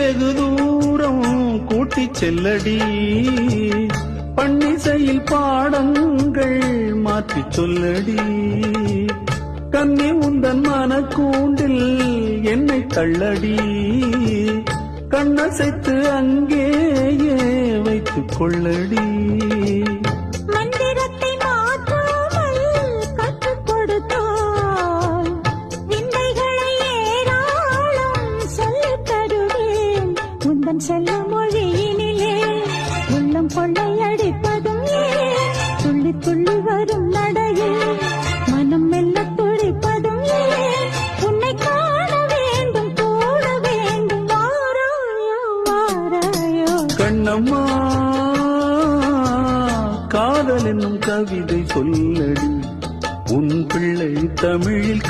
வெகு தூரம் கூட்டிச் செல்லடி, பன்னிசையில் பாடங்கள் மாற்றிச் சொல்லடி. கன்னி உந்தன் மனக்கூண்டில் என்னை தள்ளடி, கண்ணசைத்து அங்கேயே வைத்துக் கொள்ளடி. மந்திரத்தை மாற்றாமல் கற்றுக் கொடுத்தால் விந்தைகளை ஏராளம் சொல்லித் தருவேன். உந்தன் செல்ல மொழியினிலே உள்ளம் கொள்ளையடிப்பதும் ஏன், துள்ளி துள்ளி வரும் நடையில் மனம் மெல்ல துடிப்பதும் ஏன். உன்னை காண வேண்டும் கூட வேண்டும், வாராயோ வாராயோ. கண்ணம்மா காதல் என்னும் கவிதை சொல்லடி, உன் பிள்ளை தமிழில்